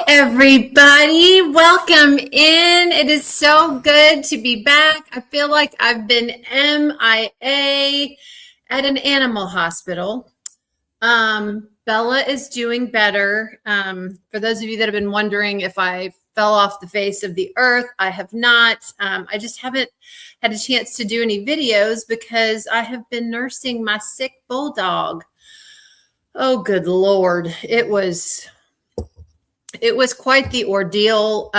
Everybody. Welcome in. It is so good to be back. I feel like I've been MIA at an animal hospital. Bella is doing better. For those of you that have been wondering if I fell off the face of the earth, I have not. I just haven't had a chance to do any videos because I have been nursing my sick bulldog. Oh, good Lord. It was quite the ordeal.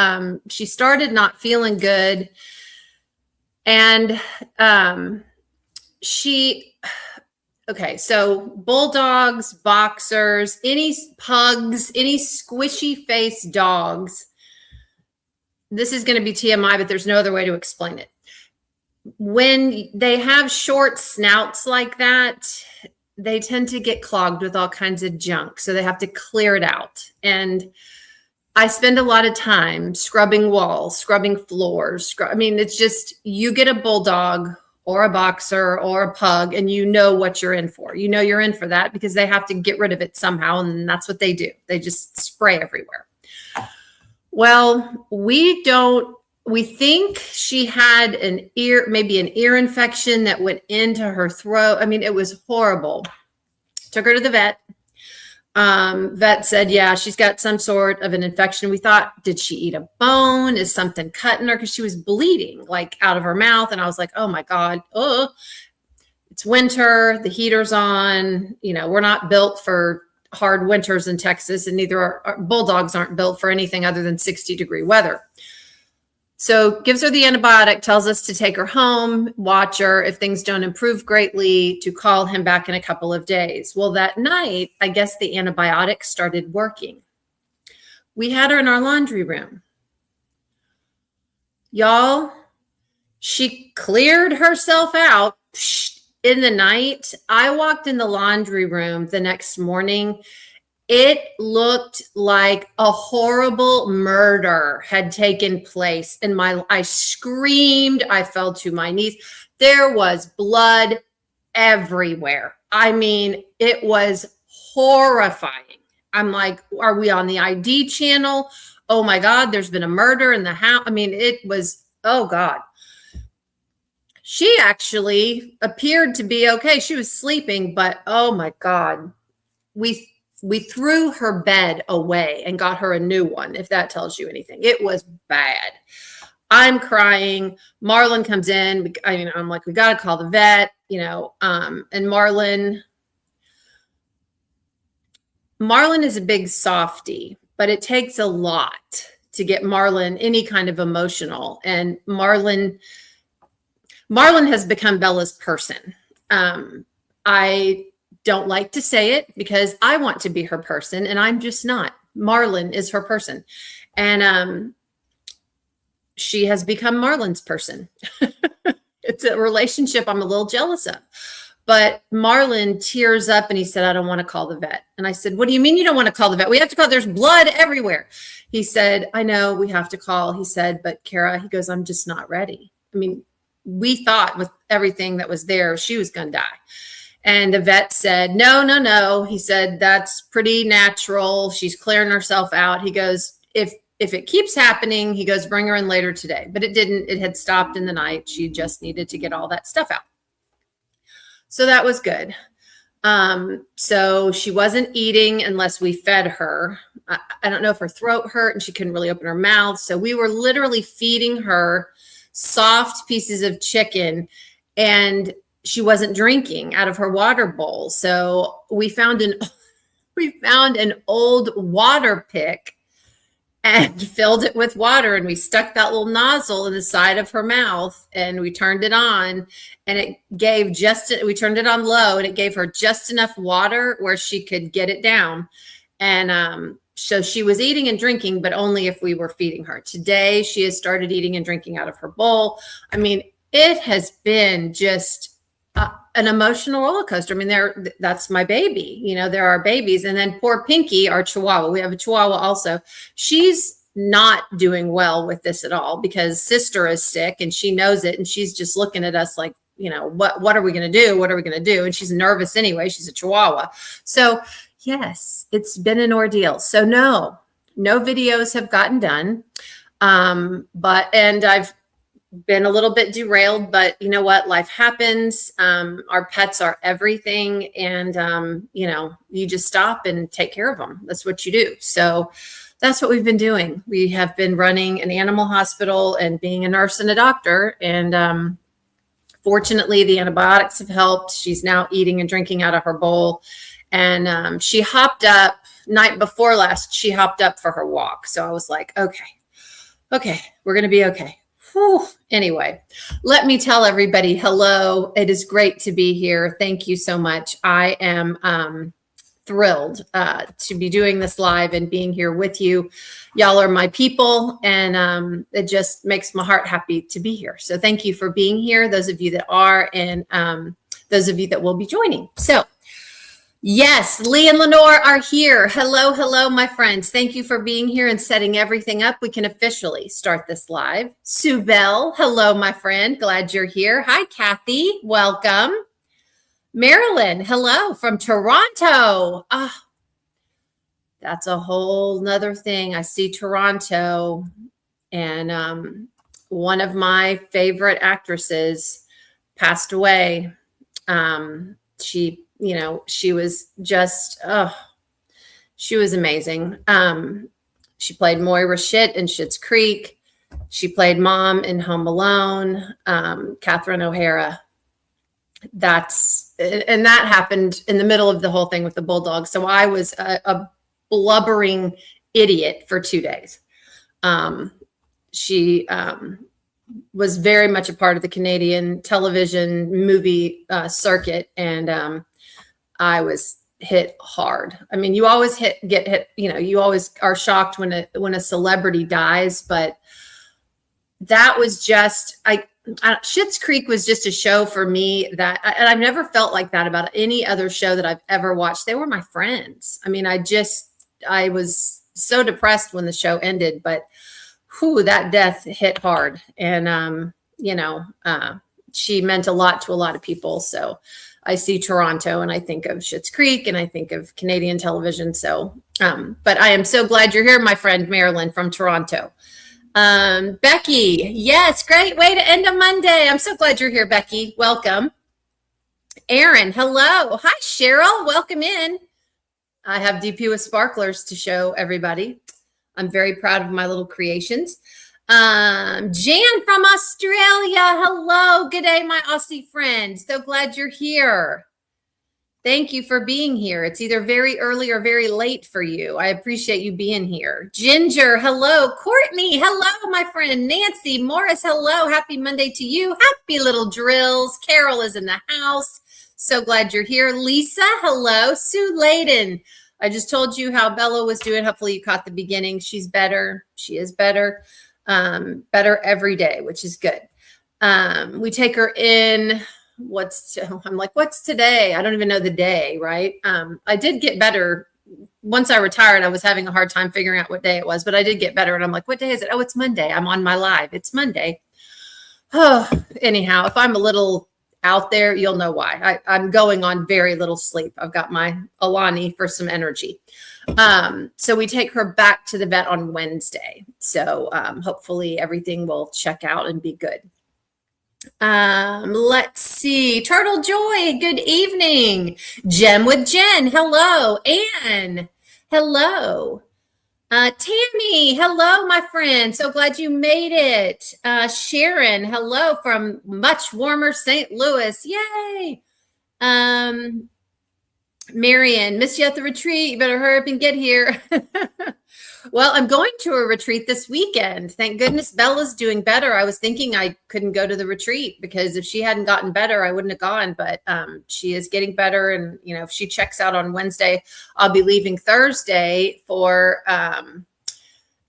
She started not feeling good. And so bulldogs, boxers, any pugs, any squishy face dogs, this is going to be TMI, but there's no other way to explain it. When they have short snouts like that, they tend to get clogged with all kinds of junk. So they have to clear it out. And I spend a lot of time scrubbing walls, scrubbing floors. It's just, you get a bulldog or a boxer or a pug and you know what you're in for. You know you're in for that because they have to get rid of it somehow. And that's what they do. They just spray everywhere. Well, we think she had maybe an ear infection that went into her throat. It was horrible. Took her to the vet. Vet said, yeah, she's got some sort of an infection. We thought, did she eat a bone? Is something cutting her? Because she was bleeding like out of her mouth. And I was like, oh my God, it's winter. The heater's on. We're not built for hard winters in Texas, and neither our bulldogs aren't built for anything other than 60-degree weather. So gives her the antibiotic, tells us to take her home, watch her. If things don't improve greatly, to call him back in a couple of days. Well, that night, I guess the antibiotic started working. We had her in our laundry room. Y'all, she cleared herself out in the night. I walked in the laundry room the next morning. It looked like a horrible murder had taken place. And I screamed. I fell to my knees. There was blood everywhere. It was horrifying. I'm like, are we on the ID channel? Oh my God, there's been a murder in the house. It was, oh God. She actually appeared to be okay. She was sleeping, but oh my God, we threw her bed away and got her a new one, if that tells you anything. It was bad. I'm crying. Marlon comes in. I'm like, we got to call the vet, and Marlon is a big softie, but it takes a lot to get Marlon any kind of emotional. And Marlon has become Bella's person. I don't like to say it because I want to be her person and I'm just not. Marlon is her person. And she has become Marlon's person. It's a relationship I'm a little jealous of. But Marlon tears up and he said, I don't want to call the vet. And I said, what do you mean you don't want to call the vet? We have to call. There's blood everywhere. He said, I know we have to call. He said, but Kara, he goes, I'm just not ready. We thought with everything that was there, she was going to die. And the vet said, no. He said, that's pretty natural. She's clearing herself out. He goes, if it keeps happening, he goes, bring her in later today. But it didn't. It had stopped in the night. She just needed to get all that stuff out. So that was good. So she wasn't eating unless we fed her. I don't know if her throat hurt and she couldn't really open her mouth. So we were literally feeding her soft pieces of chicken, and she wasn't drinking out of her water bowl. So we found an old water pick and filled it with water. And we stuck that little nozzle in the side of her mouth and we turned it on, and it gave we turned it on low and it gave her just enough water where she could get it down. And, so she was eating and drinking, but only if we were feeding her. Today, she has started eating and drinking out of her bowl. It has been just an emotional roller coaster. That's my baby. There are babies. And then poor Pinky, our Chihuahua. We have a Chihuahua also. She's not doing well with this at all because sister is sick and she knows it. And she's just looking at us like, what are we going to do? What are we going to do? And she's nervous anyway. She's a Chihuahua. So yes, it's been an ordeal. So no, No videos have gotten done. And I've been a little bit derailed, but you know what? Life happens. Our pets are everything. And, you just stop and take care of them. That's what you do. So that's what we've been doing. We have been running an animal hospital and being a nurse and a doctor. And fortunately, the antibiotics have helped. She's now eating and drinking out of her bowl. And she hopped up night before last. She hopped up for her walk. So I was like, okay, we're going to be okay. Whew. Anyway, let me tell everybody hello. It is great to be here. Thank you so much. I am thrilled to be doing this live and being here with you. Y'all are my people, and it just makes my heart happy to be here. So thank you for being here, those of you that are, and those of you that will be joining. So yes, Lee and Lenore are here. Hello, my friends. Thank you for being here and setting everything up. We can officially start this live. Sue Bell, hello, my friend. Glad you're here. Hi, Kathy. Welcome. Marilyn, hello from Toronto. That's a whole nother thing. I see Toronto, and one of my favorite actresses passed away. She was just, she was amazing. She played Moira Schitt in Schitt's Creek. She played Mom in Home Alone, Catherine O'Hara. That happened in the middle of the whole thing with the Bulldogs. So I was a blubbering idiot for 2 days. She was very much a part of the Canadian television movie circuit. And I was hit hard. I mean, you always get hit, you always are shocked when a celebrity dies, but that was just, Schitt's Creek was just a show for me and I've never felt like that about any other show that I've ever watched. They were my friends. I mean, I was so depressed when the show ended, but that death hit hard. And, she meant a lot to a lot of people. So I see Toronto and I think of Schitt's Creek and I think of Canadian television. So, but I am so glad you're here, my friend Marilyn from Toronto. Becky, yes, great way to end a Monday. I'm so glad you're here, Becky. Welcome. Aaron, hello. Hi, Cheryl. Welcome in. I have DP with sparklers to show everybody. I'm very proud of my little creations. Jan from Australia. Hello. Good day, my Aussie friends. So glad you're here. Thank you for being here. It's either very early or very late for you. I appreciate you being here. Ginger, hello. Courtney, hello, my friend. Nancy, Morris, hello. Happy Monday to you. Happy little drills. Carol is in the house. So glad you're here. Lisa, hello. Sue Layden. I just told you how Bella was doing. Hopefully you caught the beginning. She's better. She is better. Better every day, which is good. We take her in. I'm like, what's today? I don't even know the day, right? I did get better. Once I retired, I was having a hard time figuring out what day it was, but I did get better. And I'm like, what day is it? Oh, it's Monday. I'm on my live. It's Monday. Oh, anyhow, if I'm a little out there, you'll know why. I'm going on very little sleep. I've got my Alani for some energy. So we take her back to the vet on Wednesday. So hopefully everything will check out and be good. Let's see. Turtle Joy, good evening. Jem with Jen, hello. Anne, hello. Tammy, hello, my friend. So glad you made it. Sharon, hello from much warmer St. Louis. Yay. Marion, missed you at the retreat. You better hurry up and get here. Well, I'm going to a retreat this weekend. Thank goodness Bella's doing better. I was thinking I couldn't go to the retreat because if she hadn't gotten better, I wouldn't have gone. But she is getting better. And, if she checks out on Wednesday, I'll be leaving Thursday for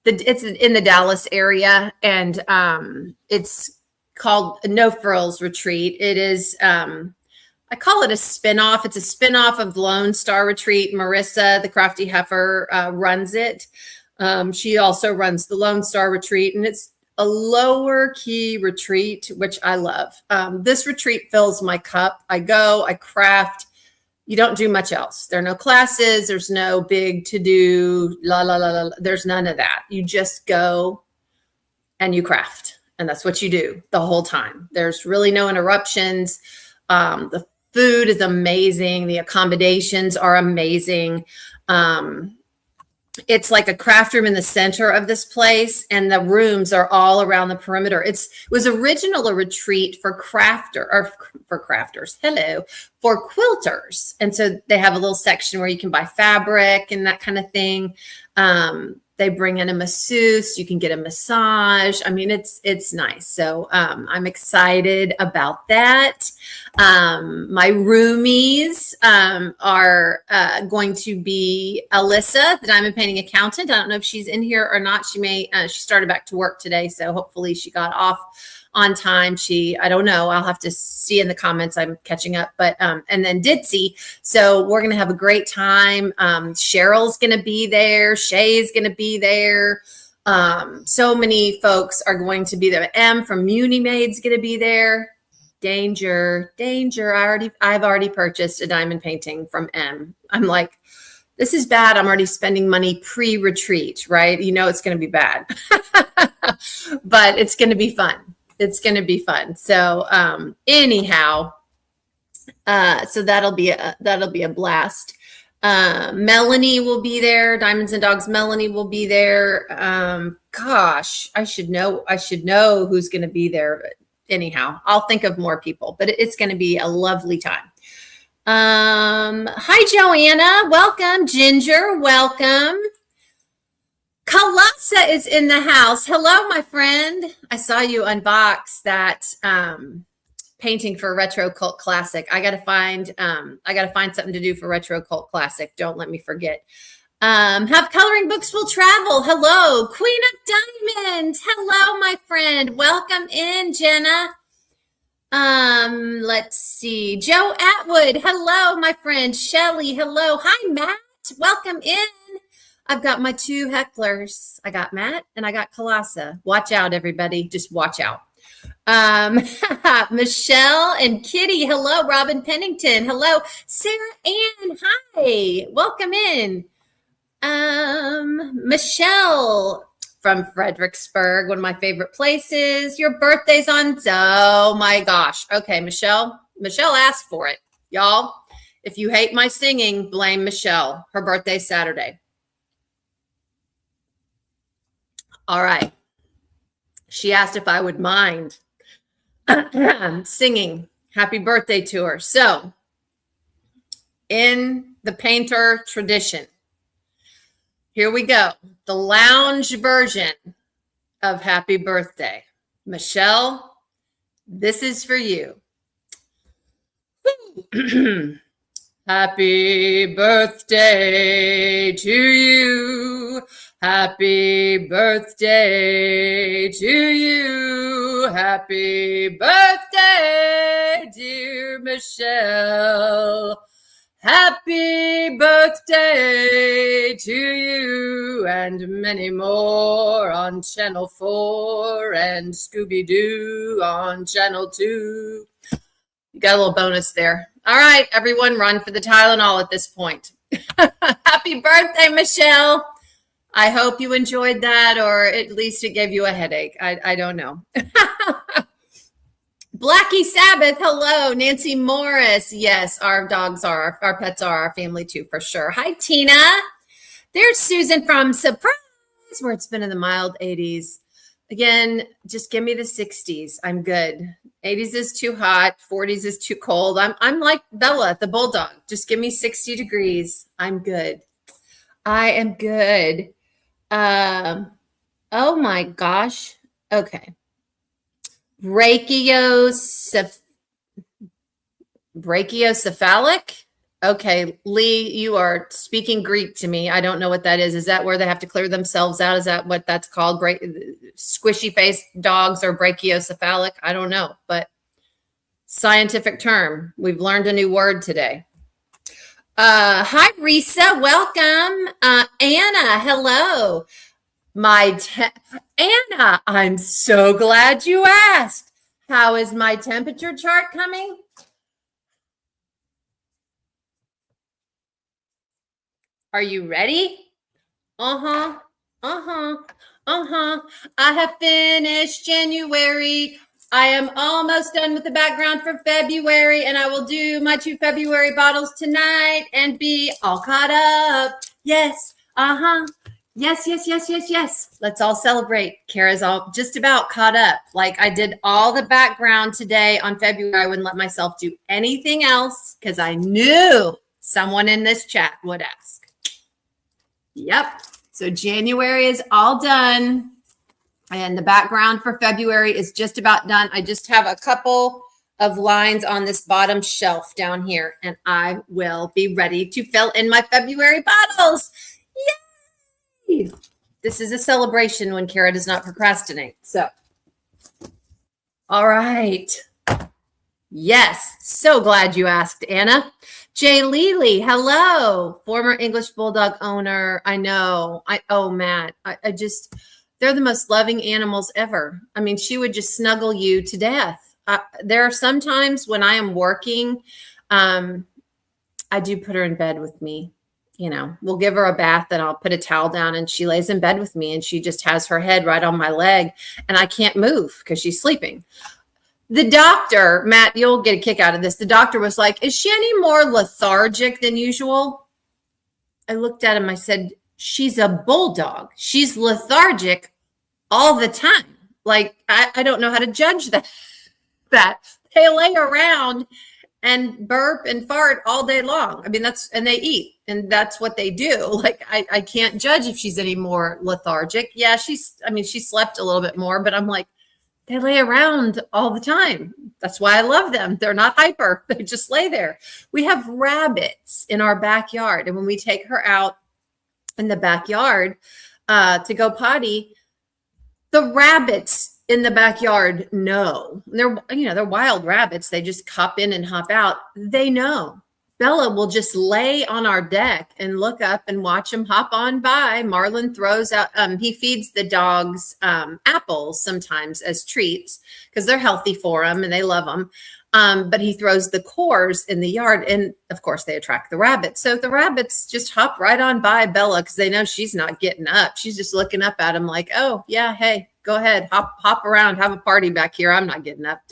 it's in the Dallas area. And it's called No Frills Retreat. It is I call it a spinoff. It's a spinoff of Lone Star Retreat. Marissa, the Crafty Heifer, runs it. She also runs the Lone Star Retreat, and it's a lower key retreat, which I love. This retreat fills my cup. I go, I craft You don't do much else. There are no classes. There's no big to do, la, la, la, la. There's none of that. You just go and you craft. And that's what you do the whole time. There's really no interruptions. The food is amazing. The accommodations are amazing. It's like a craft room in the center of this place, and the rooms are all around the perimeter. It was originally a retreat for crafters. Hello, for quilters. And so they have a little section where you can buy fabric and that kind of thing. They bring in a masseuse. You can get a massage. I mean, it's nice. So I'm excited about that. My roomies are going to be Alyssa, the diamond painting accountant. I don't know if she's in here or not. She started back to work today, so hopefully she got off on time. I don't know. I'll have to see in the comments. I'm catching up, but and then Ditzy. So we're gonna have a great time. Cheryl's gonna be there. Shay's gonna be there. So many folks are going to be there. M from Muni Maid's gonna be there. Danger. I've already purchased a diamond painting from M. I'm like, this is bad. I'm already spending money pre-retreat, right? You know it's gonna be bad, but it's gonna be fun. It's going to be fun. So anyhow, so that'll be a blast. Melanie will be there. Diamonds and Dogs Melanie will be there. Gosh, I should know who's going to be there. But anyhow, I'll think of more people, but it's going to be a lovely time. Hi, Joanna. Welcome. Ginger, welcome. Kalasa is in the house. Hello, my friend. I saw you unbox that painting for Retro Cult Classic. I gotta find something to do for Retro Cult Classic. Don't let me forget. Have coloring books will travel. Hello, Queen of Diamonds. Hello, my friend. Welcome in, Jenna. Let's see. Joe Atwood. Hello, my friend. Shelly. Hello. Hi, Matt. Welcome in. I've got my two hecklers. I got Matt and I got Kalasa. Watch out, everybody. Just watch out. Michelle and Kitty. Hello, Robin Pennington. Hello, Sarah Ann. Hi, welcome in. Michelle from Fredericksburg, one of my favorite places. Your birthday's on. Oh my gosh. Okay, Michelle asked for it. Y'all, if you hate my singing, blame Michelle. Her birthday's Saturday. All right. She asked if I would mind singing happy birthday to her. So in the painter tradition, here we go. The lounge version of happy birthday. Michelle, this is for you. Happy birthday to you. Happy birthday to you. Happy birthday, dear Michelle. Happy birthday to you and many more on Channel 4 and Scooby-Doo on Channel 2. You got a little bonus there. All right, everyone, run for the Tylenol at this point. Happy birthday, Michelle. I hope you enjoyed that, or at least it gave you a headache. I don't know. Blackie Sabbath, hello. Nancy Morris. Yes, our dogs are, our pets are our family too, for sure. Hi, Tina. There's Susan from Surprise, where it's been in the mild 80s. Again, just give me the 60s. I'm good. 80s is too hot. 40s is too cold. I'm like Bella, the bulldog. Just give me 60 degrees. I'm good. I am good. Oh my gosh. Okay. Brachiocephalic. Okay, Lee, you are speaking Greek to me. I don't know what that is. Is that where they have to clear themselves out? Is that what that's called? Squishy faced dogs are brachiocephalic? I don't know, but scientific term. We've learned a new word today. Hi, Risa. Welcome. Anna, hello. Anna, I'm so glad you asked. How is my temperature chart coming? Are you ready? Uh-huh. Uh-huh. Uh-huh. I have finished January. I am almost done with the background for February, and I will do my 2 February bottles tonight and be all caught up. Yes. Uh-huh. Yes, yes, yes, yes, yes. Let's all celebrate. Kara's all just about caught up. Like I did all the background today on February. I wouldn't let myself do anything else because I knew someone in this chat would ask. Yep. So January is all done. And the background for February is just about done. I just have a couple of lines on this bottom shelf down here, and I will be ready to fill in my February bottles. Yay! This is a celebration when Kara does not procrastinate. So, all right. Yes, so glad you asked, Anna. Jay Lely, hello. Former English Bulldog owner. I know. Oh, Matt, I just... They're the most loving animals ever. I mean, she would just snuggle you to death. There are some times when I am working, I do put her in bed with me. You know, we'll give her a bath and I'll put a towel down and she lays in bed with me and she just has her head right on my leg and I can't move because she's sleeping. The doctor, Matt, you'll get a kick out of this. The doctor was like, is she any more lethargic than usual? I looked at him. I said, she's a bulldog. She's lethargic all the time. Like, I don't know how to judge that. They lay around and burp and fart all day long. I mean, and they eat, and that's what they do. Like, I can't judge if she's any more lethargic. Yeah, she slept a little bit more, but I'm like, they lay around all the time. That's why I love them. They're not hyper. They just lay there. We have rabbits in our backyard, and when we take her out in the backyard to go potty, the rabbits in the backyard know. They're wild rabbits. They just hop in and hop out. They know. Bella will just lay on our deck and look up and watch them hop on by. Marlon throws out, he feeds the dogs apples sometimes as treats because they're healthy for them and they love them. But he throws the cores in the yard and of course they attract the rabbits. So the rabbits just hop right on by Bella because they know she's not getting up. She's just looking up at him like, oh yeah, hey, go ahead, hop around, have a party back here. I'm not getting up.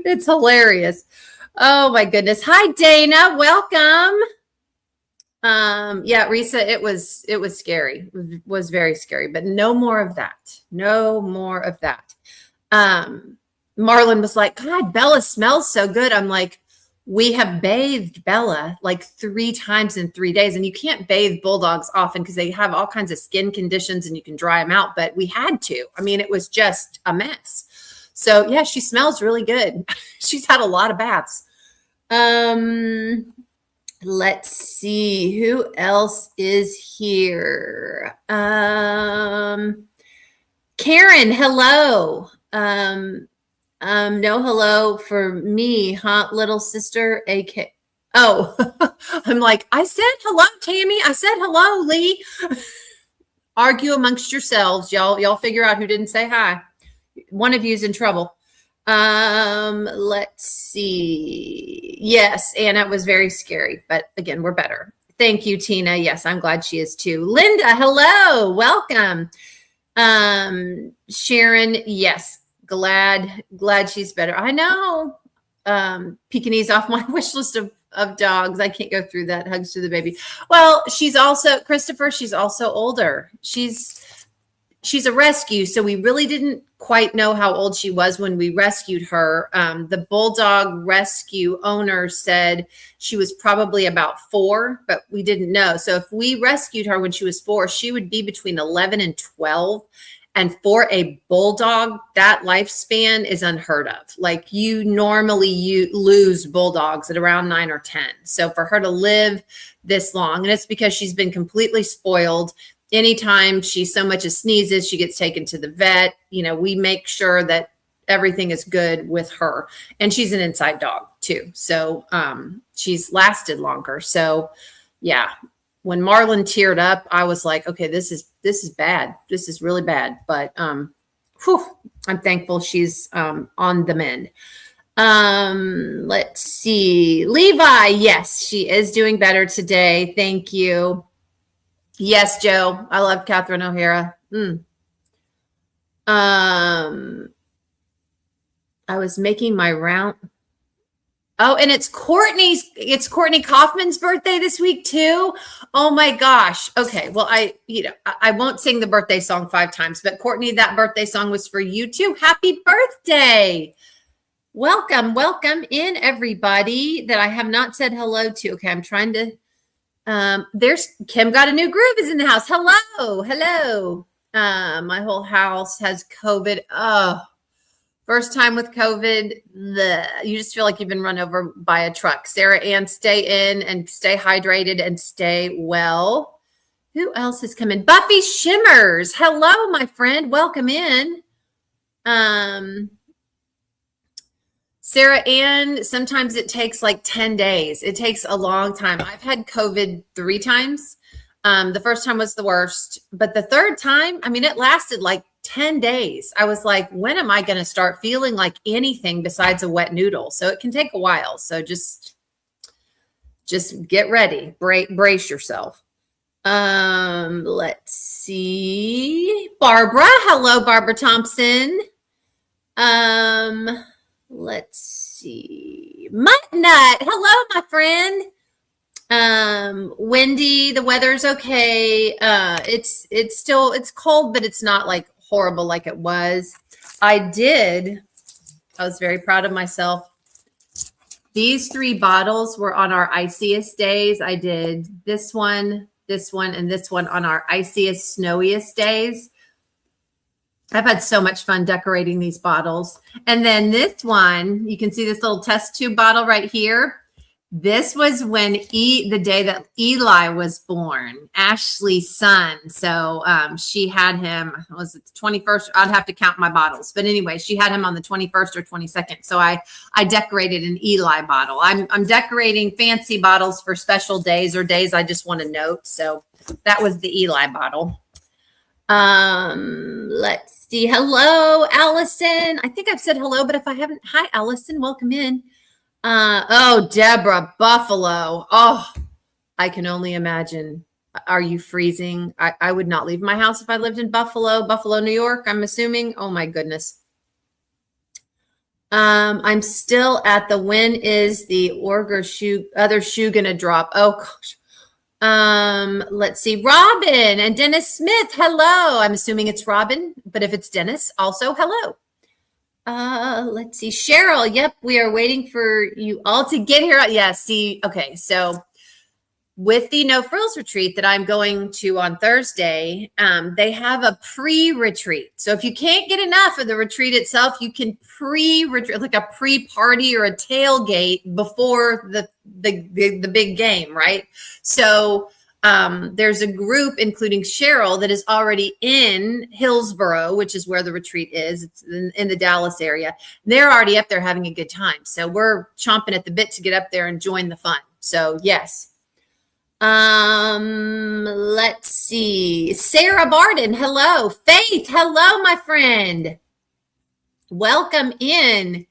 It's hilarious. Oh my goodness. Hi, Dana. Welcome. Yeah, Risa, it was scary. It was very scary, but no more of that. No more of that. Marlon was like, God, Bella smells so good. I'm like, we have bathed Bella like 3 times in 3 days. And you can't bathe bulldogs often because they have all kinds of skin conditions and you can dry them out. But we had to. I mean, it was just a mess. So yeah, she smells really good. She's had a lot of baths. Let's see who else is here. Karen, hello. No hello for me, huh, little sister, AK. Oh, I'm like, I said hello, Tammy. I said hello, Lee. Argue amongst yourselves, y'all figure out who didn't say hi. One of you is in trouble. Let's see. Yes, Anna, it was very scary, but again, we're better. Thank you, Tina. Yes, I'm glad she is too. Linda, hello, welcome. Sharon, yes, glad she's better. I know. Pekingese off my wish list of dogs. I can't go through that. Hugs to the baby. Well, she's also Christopher. She's also older. She's a rescue, so we really didn't quite know how old she was when we rescued her. The bulldog rescue owner said she was probably about 4, but we didn't know. So if we rescued her when she was 4, she would be between 11 and 12. And for a bulldog, that lifespan is unheard of. Like you lose bulldogs at around 9 or 10. So for her to live this long, and it's because she's been completely spoiled. Anytime she so much as sneezes, she gets taken to the vet. You know, we make sure that everything is good with her. And she's an inside dog too. So she's lasted longer. So yeah, when Marlon teared up, I was like, okay, this is bad. This is really bad. But I'm thankful she's on the mend. Let's see. Levi, yes, she is doing better today. Thank you. Yes, Joe. I love Catherine O'Hara. I was making my round. Oh, and it's Courtney Kaufman's birthday this week too. Oh my gosh. Okay. Well, I won't sing the birthday song 5 times, but Courtney, that birthday song was for you too. Happy birthday. Welcome in everybody that I have not said hello to. Okay. I'm trying to, there's Kim got a new groove is in the house. Hello. My whole house has COVID. Oh, first time with COVID, you just feel like you've been run over by a truck. Sarah Ann, stay in and stay hydrated and stay well. Who else has come in? Buffy Shimmers. Hello, my friend. Welcome in. Sarah Ann, sometimes it takes like 10 days. It takes a long time. I've had COVID 3 times. The first time was the worst, but the third time, I mean, it lasted like 10 days. I was like, when am I going to start feeling like anything besides a wet noodle? So it can take a while. So just get ready, brace yourself. Let's see. Barbara. Hello, Barbara Thompson. Let's see. Mutt Nut. Hello, my friend. Wendy, the weather's okay. It's cold, but it's not like horrible like it was. I was very proud of myself. These 3 bottles were on our iciest days. I did this one, and this one on our iciest, snowiest days. I've had so much fun decorating these bottles. And then this one, you can see this little test tube bottle right here. This was when the day that Eli was born, Ashley's son. So she had him, was it the 21st? I'd have to count my bottles. But anyway, she had him on the 21st or 22nd. So I decorated an Eli bottle. I'm decorating fancy bottles for special days or days I just want to note. So that was the Eli bottle. Let's see. Hello, Allison. I think I've said hello, but if I haven't, hi, Allison. Welcome in. Deborah, Buffalo. Oh, I can only imagine. Are you freezing? I would not leave my house if I lived in Buffalo, New York, I'm assuming. Oh my goodness. I'm still at the when is the other shoe gonna drop? Oh gosh. Let's see. Robin and Dennis Smith. Hello. I'm assuming it's Robin, but if it's Dennis, also hello. Let's see. Cheryl. Yep. We are waiting for you all to get here. Yeah. See. Okay. So with the No Frills retreat that I'm going to on Thursday, they have a pre-retreat. So if you can't get enough of the retreat itself, you can pre-retreat, like a pre-party or a tailgate before the big game, right? So there's a group, including Cheryl, that is already in Hillsboro, which is where the retreat is. It's in the Dallas area. They're already up there having a good time. So we're chomping at the bit to get up there and join the fun. So yes. Let's see. Sarah Barden. Hello. Faith. Hello, my friend. Welcome in.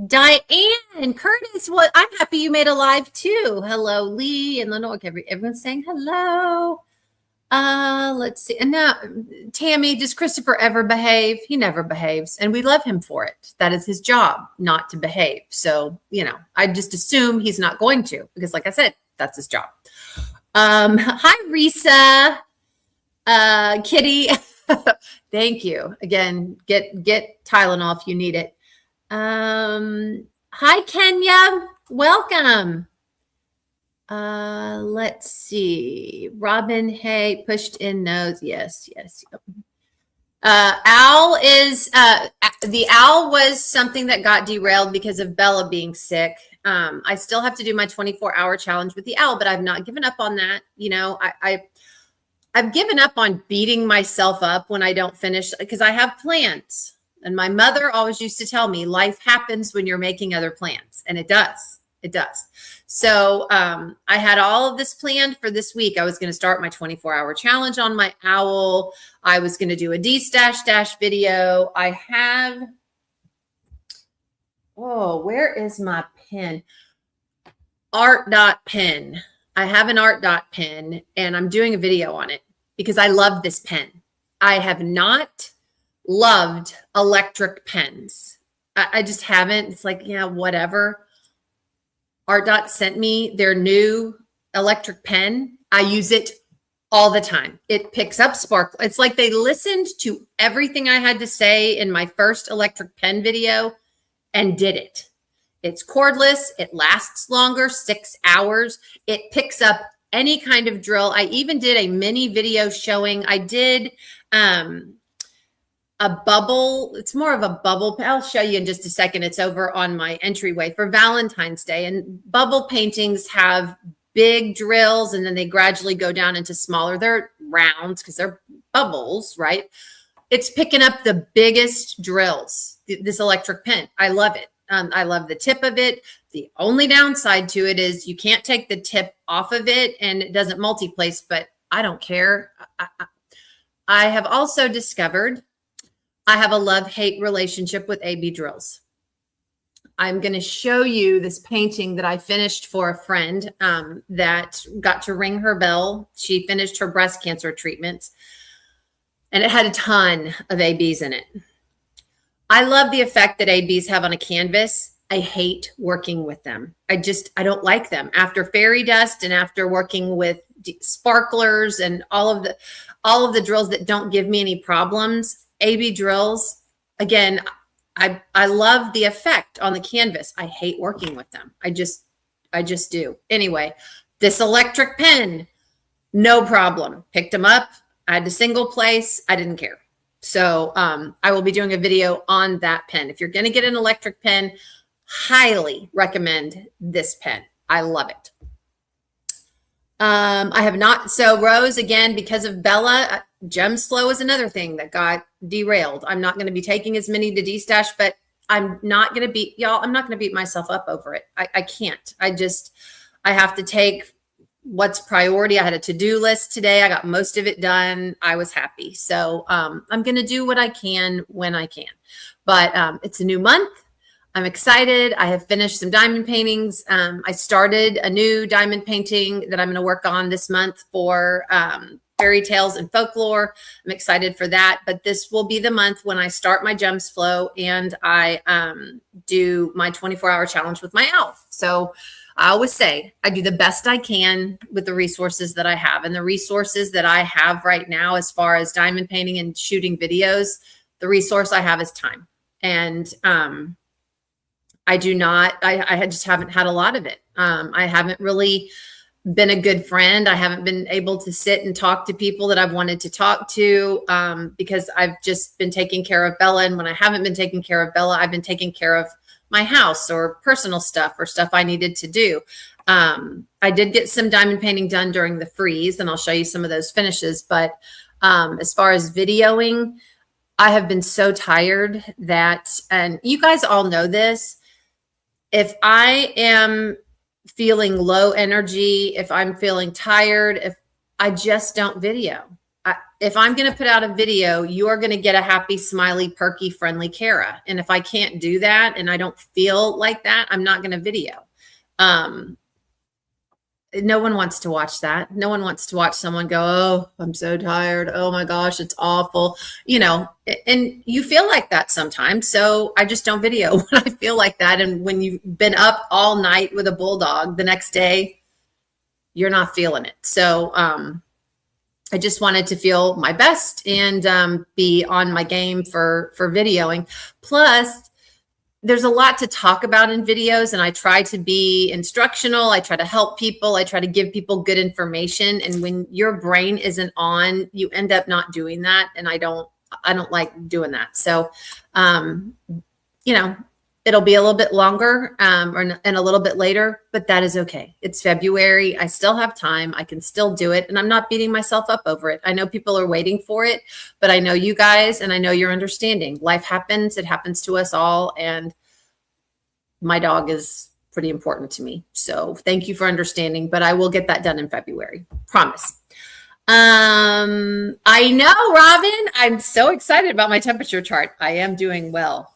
Diane Curtis. Well, I'm happy you made a live too. Hello, Lee and Lenore. Everyone's saying hello. Let's see. And now, Tammy, does Christopher ever behave? He never behaves, and we love him for it. That is his job, not to behave. So, I just assume he's not going to, because like I said, that's his job. Hi, Risa. Kitty. Thank you. Again, get Tylenol if you need it. Hi, Kenya. Welcome. Let's see. Robin, hey, pushed in nose. Yes. Owl is the owl was something that got derailed because of Bella being sick. I still have to do my 24-hour challenge with the owl, but I've not given up on that. I've given up on beating myself up when I don't finish, because I have plans. And my mother always used to tell me life happens when you're making other plans. And it does. It does. So I had all of this planned for this week. I was going to start my 24-hour challenge on my owl. I was going to do a D stash video. I have Oh, where is my pen? Art dot pen. I have an art dot pen and I'm doing a video on it because I love this pen. I have not loved electric pens. I just haven't. It's like, yeah, whatever. Art dot sent me their new electric pen. I use it all the time. It picks up sparkle. It's like they listened to everything I had to say in my first electric pen video and did it. It's cordless. It lasts longer, 6 hours. It picks up any kind of drill. I even did a mini video showing, I did a bubble. It's more of a bubble. I'll show you in just a second. It's over on my entryway for Valentine's Day. And bubble paintings have big drills and then they gradually go down into smaller. They're rounds because they're bubbles, right? It's picking up the biggest drills, this electric pen. I love it. I love the tip of it. The only downside to it is you can't take the tip off of it and it doesn't multi-place, but I don't care. I have also discovered I have a love-hate relationship with AB drills. I'm going to show you this painting that I finished for a friend that got to ring her bell. She finished her breast cancer treatments and it had a ton of ABs in it. I love the effect that ABs have on a canvas. I hate working with them. I don't like them. After fairy dust and after working with sparklers and all of the drills that don't give me any problems, AB drills, again, I love the effect on the canvas. I hate working with them. I just do. Anyway, this electric pen, no problem. Picked them up. I had to single place. I didn't care. So I will be doing a video on that pen. If you're going to get an electric pen, highly recommend this pen. I love it. I have not. So Rose, again, because of Bella, Gems Flow is another thing that got derailed. I'm not going to be taking as many to D-Stash, but I'm not going to beat y'all. I'm not going to beat myself up over it. I can't. I have to take what's priority. I had a to-do list today. I got most of it done. I was happy. So I'm going to do what I can when I can. But it's a new month. I'm excited. I have finished some diamond paintings. I started a new diamond painting that I'm going to work on this month for fairy tales and folklore. I'm excited for that. But this will be the month when I start my Gems Flow and I do my 24-hour challenge with my elf. So I always say I do the best I can with the resources that I have. And the resources that I have right now, as far as diamond painting and shooting videos, the resource I have is time. And I just haven't had a lot of it. I haven't really been a good friend. I haven't been able to sit and talk to people that I've wanted to talk to because I've just been taking care of Bella. And when I haven't been taking care of Bella, I've been taking care of my house or personal stuff or stuff I needed to do. I did get some diamond painting done during the freeze, and I'll show you some of those finishes. But as far as videoing, I have been so tired that, and you guys all know this, if I am feeling low energy, if I'm feeling tired, if I just don't video. If I'm going to put out a video, you are going to get a happy, smiley, perky, friendly Kara. And if I can't do that and I don't feel like that, I'm not going to video. No one wants to watch that. No one wants to watch someone go, oh, I'm so tired. Oh my gosh, it's awful. You know, and you feel like that sometimes. So I just don't video when I feel like that. And when you've been up all night with a bulldog, the next day, you're not feeling it. So I just wanted to feel my best and be on my game for videoing. Plus, there's a lot to talk about in videos, and I try to be instructional. I try to help people. I try to give people good information. And when your brain isn't on, you end up not doing that. And I don't like doing that. So, you know, it'll be a little bit longer and a little bit later, but that is okay. It's February. I still have time. I can still do it. And I'm not beating myself up over it. I know people are waiting for it, but I know you guys, and I know you're understanding. Life happens. It happens to us all. And my dog is pretty important to me. So thank you for understanding, but I will get that done in February. Promise. I know, Robin, I'm so excited about my temperature chart. I am doing well.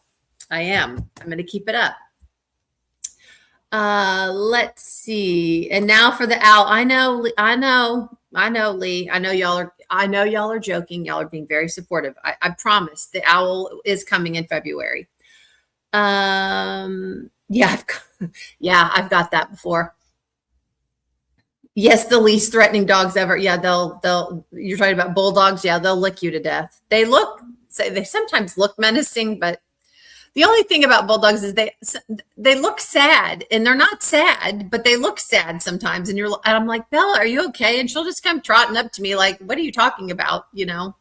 I am. I'm going to keep it up. Let's see. And now for the owl. I know, Lee. I know y'all are joking. Y'all are being very supportive. I promise the owl is coming in February. Yeah, I've got that before. Yes, the least threatening dogs ever. Yeah, you're talking about bulldogs. Yeah, they'll lick you to death. They sometimes look menacing, but the only thing about bulldogs is they look sad, and they're not sad, but they look sad sometimes. And I'm like, Bella, are you okay? And she'll just come trotting up to me like, what are you talking about?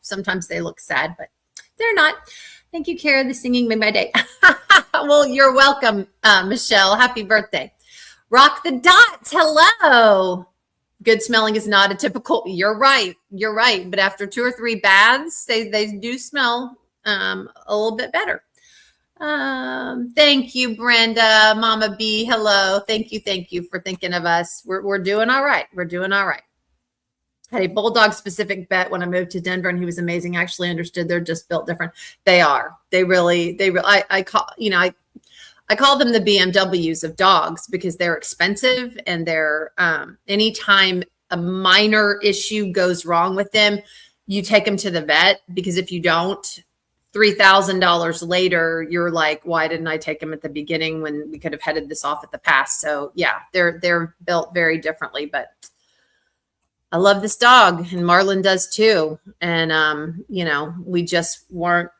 Sometimes they look sad, but they're not. Thank you, Kara. The singing made my day. Well, you're welcome, Michelle. Happy birthday. Rock the dots. Hello. Good smelling is not a typical. You're right. But after 2 or 3 baths, they do smell a little bit better. Thank you, Brenda. Mama B. Hello. Thank you for thinking of us. We're doing all right. Had a bulldog specific vet when I moved to Denver, and he was amazing. I actually understood they're just built different. They are. I call them the BMWs of dogs because they're expensive, and they're anytime a minor issue goes wrong with them, you take them to the vet, because if you don't, $3,000 later, you're like, why didn't I take them at the beginning when we could have headed this off at the pass? So yeah, they're built very differently, but I love this dog, and Marlon does too. And we just weren't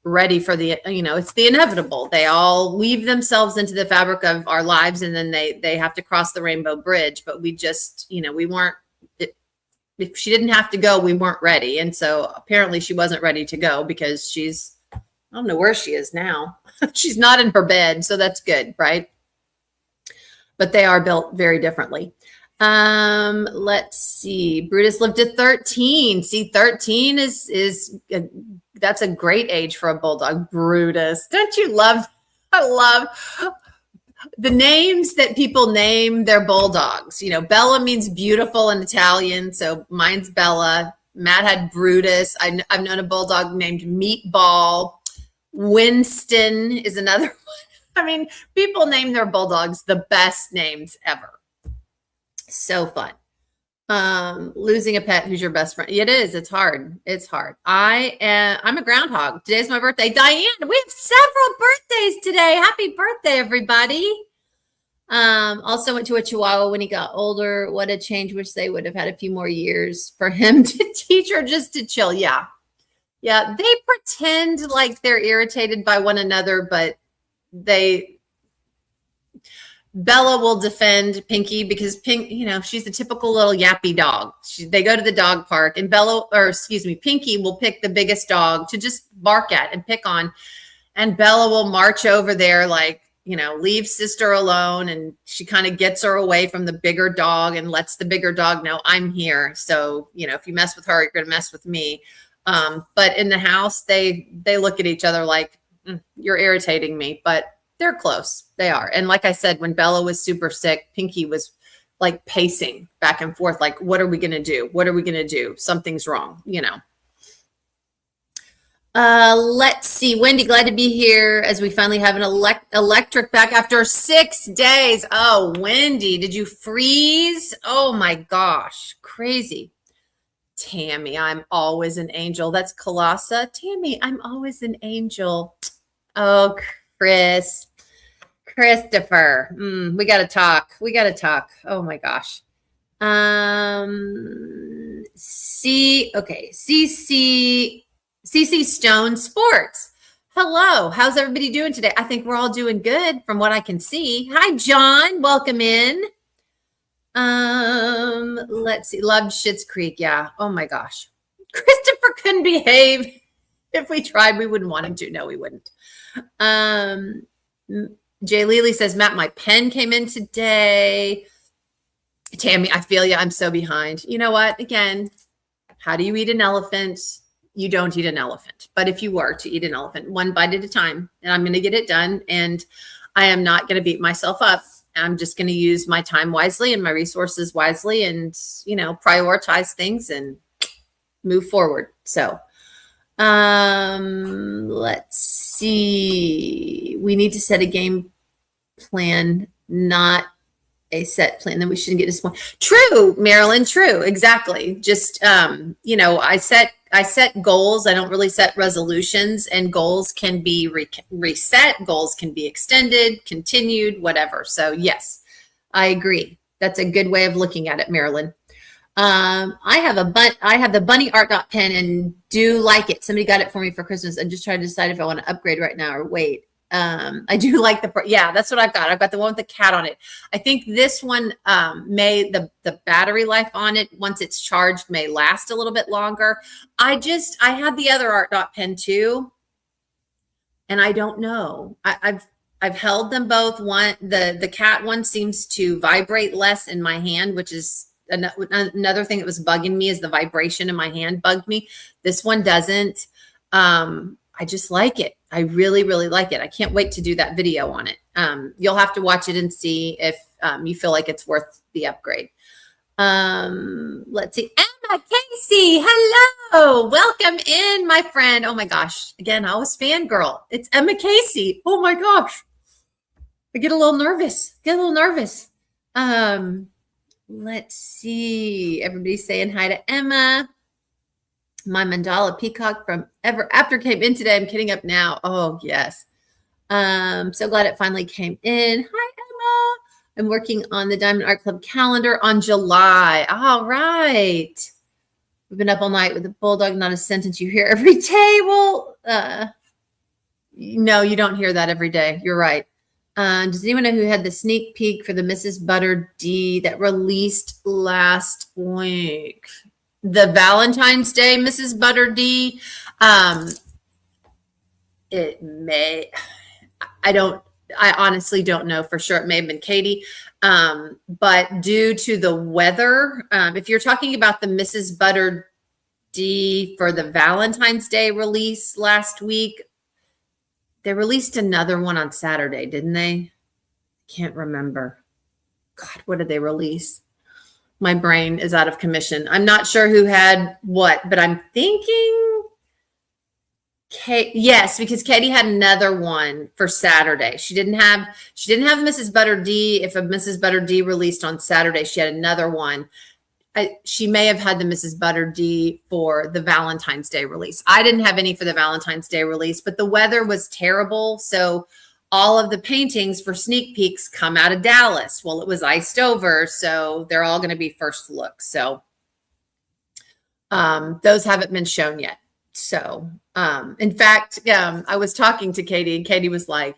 ready for it's the inevitable. They all weave themselves into the fabric of our lives, and then they have to cross the rainbow bridge. But we just, we weren't, if she didn't have to go, we weren't ready. And so apparently she wasn't ready to go, because I don't know where she is now. She's not in her bed. So that's good. Right. But they are built very differently. Let's see. Brutus lived to 13. See, 13 that's a great age for a bulldog. Brutus. Don't you love? I love the names that people name their bulldogs. Bella means beautiful in Italian. So mine's Bella. Matt had Brutus. I've known a bulldog named Meatball. Winston is another one. I mean, people name their bulldogs the best names ever. So fun. Losing a pet who's your best friend. It is. It's hard. I'm a groundhog. Today's my birthday. Diane, we have several birthdays today. Happy birthday, everybody. Also went to a Chihuahua when he got older. What a change. Wish they would have had a few more years for him to teach her just to chill. Yeah. They pretend like they're irritated by one another, but Bella will defend Pinky because she's a typical little yappy dog. They go to the dog park, and Pinky will pick the biggest dog to just bark at and pick on. And Bella will march over there like, leave sister alone. And she kind of gets her away from the bigger dog and lets the bigger dog know, I'm here. So, if you mess with her, you're going to mess with me. But in the house, they look at each other like, you're irritating me, but they're close. They are. And like I said, when Bella was super sick, Pinky was like pacing back and forth. Like, what are we going to do? What are we going to do? Something's wrong, Let's see. Wendy, glad to be here as we finally have an electric back after 6 days. Oh, Wendy, did you freeze? Oh my gosh. Crazy. Tammy, I'm always an angel. That's Colossa. Tammy, I'm always an angel. Oh, Christopher. We got to talk. Oh my gosh. CC Stone Sports. Hello. How's everybody doing today? I think we're all doing good from what I can see. Hi, John. Welcome in. Let's see. Loved Schitt's Creek. Yeah. Oh my gosh. Christopher couldn't behave. If we tried, we wouldn't want him to. No, we wouldn't. Jay Lely says, Matt, my pen came in today. Tammy, I feel you. I'm so behind. You know what? Again, how do you eat an elephant? You don't eat an elephant. But if you were to eat an elephant, one bite at a time, and I'm going to get it done. And I am not going to beat myself up. I'm just going to use my time wisely and my resources wisely and, prioritize things and move forward. So, let's see. We need to set a game plan not a set plan, then we shouldn't get disappointed. True, Marilyn, true. Exactly. Just, I set goals. I don't really set resolutions, and goals can be reset. Goals can be extended, continued, whatever. So yes, I agree. That's a good way of looking at it, Marilyn. I have the bunny art dot pen and do like it. Somebody got it for me for Christmas. I'm just trying to decide if I want to upgrade right now or wait. I do like yeah, that's what I've got. I've got the one with the cat on it. I think this one, the battery life on it, once it's charged, may last a little bit longer. I had the other art dot pen too, and I don't know. I've held them both. The cat one seems to vibrate less in my hand, which is another thing that was bugging me, is the vibration in my hand bugged me. This one doesn't. I just like it. I really, really like it. I can't wait to do that video on it. You'll have to watch it and see if you feel like it's worth the upgrade. Let's see. Emma Casey, hello. Welcome in, my friend. Oh my gosh. Again, I was fangirl. It's Emma Casey. Oh my gosh. I get a little nervous. Let's see. Everybody's saying hi to Emma. My mandala peacock from ever after came in today. I'm kidding up now. Oh, yes. So glad it finally came in. Hi, Emma. I'm working on the Diamond Art Club calendar on July. All right. We've been up all night with the bulldog. Not a sentence you hear every day. Well, no, you don't hear that every day. You're right. Does anyone know who had the sneak peek for the Mrs. Butter D that released last week? The Valentine's Day Mrs. Butter D. It may, I honestly don't know for sure. It may have been Katie. But due to the weather, if you're talking about the Mrs. Butter D for the Valentine's Day release last week, they released another one on Saturday, didn't they? Can't remember. God, what did they release? My brain is out of commission. I'm not sure who had what, but I'm thinking yes, because Katie had another one for Saturday. She didn't have Mrs. Butter D. If a Mrs. Butter D released on Saturday, she had another one. She may have had the Mrs. Butter D for the Valentine's Day release. I didn't have any for the Valentine's Day release, but the weather was terrible. So all of the paintings for sneak peeks come out of Dallas. Well, it was iced over, so they're all going to be first look. So those haven't been shown yet. So in fact, I was talking to Katie, and Katie was like,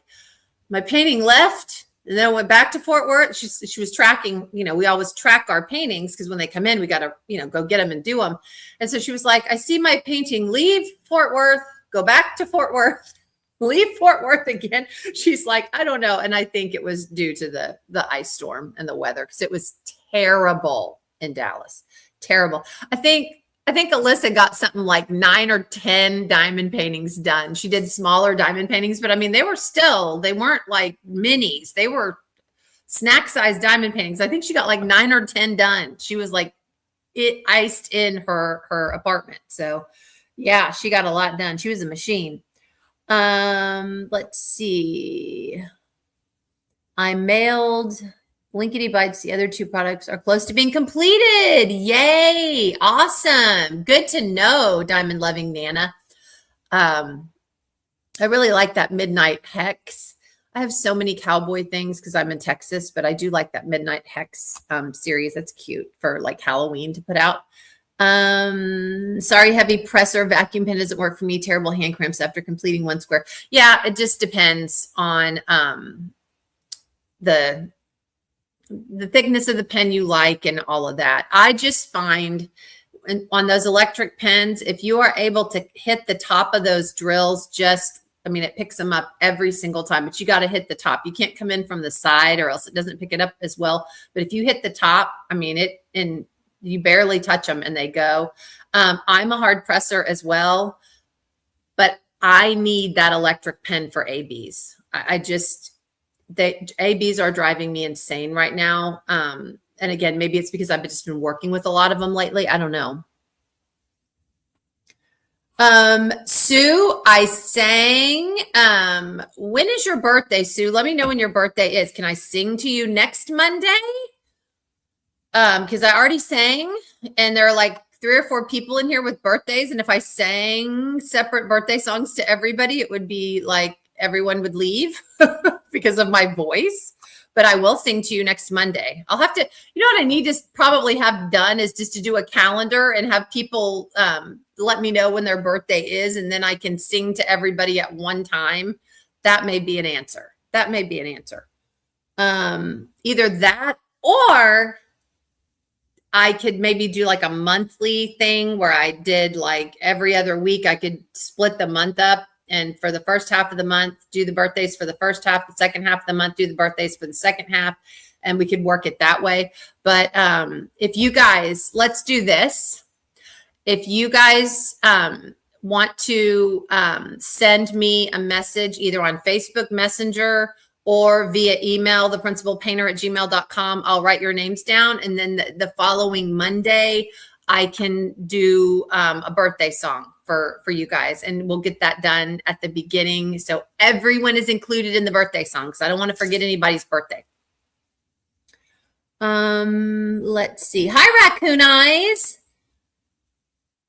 my painting left, and then I went back to Fort Worth. She was tracking, we always track our paintings because when they come in, we got to, go get them and do them. And so she was like, I see my painting leave Fort Worth, go back to Fort Worth, leave Fort Worth again. She's like, I don't know. And I think it was due to the ice storm and the weather, because it was terrible in Dallas. Terrible. I think Alyssa got something like 9 or 10 diamond paintings done. She did smaller diamond paintings, but I mean, they weren't like minis. They were snack size diamond paintings. I think she got like 9 or 10 done. She was like it iced in her apartment. So yeah, she got a lot done. She was a machine. Let's see. I mailed Blinkety Bites. The other 2 products are close to being completed. Yay. Awesome. Good to know, Diamond Loving Nana. I really like that Midnight Hex. I have so many cowboy things because I'm in Texas, but I do like that Midnight Hex series. That's cute for like Halloween to put out. Sorry, heavy presser vacuum pen doesn't work for me. Terrible hand cramps after completing 1 square. Yeah, it just depends on the thickness of the pen you like and all of that. I just find on those electric pens, if you are able to hit the top of those drills, it picks them up every single time, but you got to hit the top. You can't come in from the side or else it doesn't pick it up as well. But if you hit the top, you barely touch them and they go. I'm a hard presser as well, but I need that electric pen for ABs. ABs are driving me insane right now. And again, maybe it's because I've just been working with a lot of them lately. I don't know. Sue, I sang. When is your birthday, Sue? Let me know when your birthday is. Can I sing to you next Monday? Because I already sang, and there are like 3 or 4 people in here with birthdays. And if I sang separate birthday songs to everybody, it would be like everyone would leave because of my voice. But I will sing to you next Monday. I'll have to, you know what I need to probably have done is just to do a calendar and have people let me know when their birthday is, and then I can sing to everybody at one time. That may be an answer. That may be an answer. Either that, or I could maybe do like a monthly thing where I did like every other week. I could split the month up, and for the first half of the month, do the birthdays for the first half, the second half of the month, do the birthdays for the second half, and we could work it that way. But if you guys, let's do this. If you guys want to send me a message either on Facebook Messenger or via email, theprincipalpainter@gmail.com, I'll write your names down. And then the following Monday, I can do a birthday song for you guys. And we'll get that done at the beginning. So everyone is included in the birthday song, because I don't want to forget anybody's birthday. Let's see. Hi, Raccoon Eyes.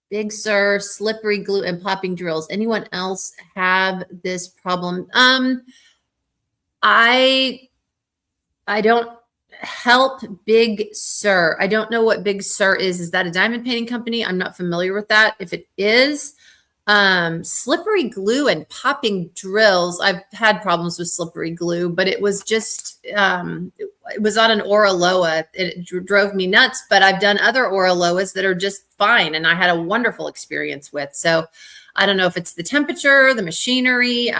Big Sur, slippery glue, and popping drills. Anyone else have this problem? I don't help Big Sur. I don't know what Big Sur is. Is that a diamond painting company? I'm not familiar with that. If it is, slippery glue and popping drills. I've had problems with slippery glue, but it was just, it was on an Oraloa. It drove me nuts, but I've done other Oraloas that are just fine, and I had a wonderful experience with. So I don't know if it's the temperature, the machinery.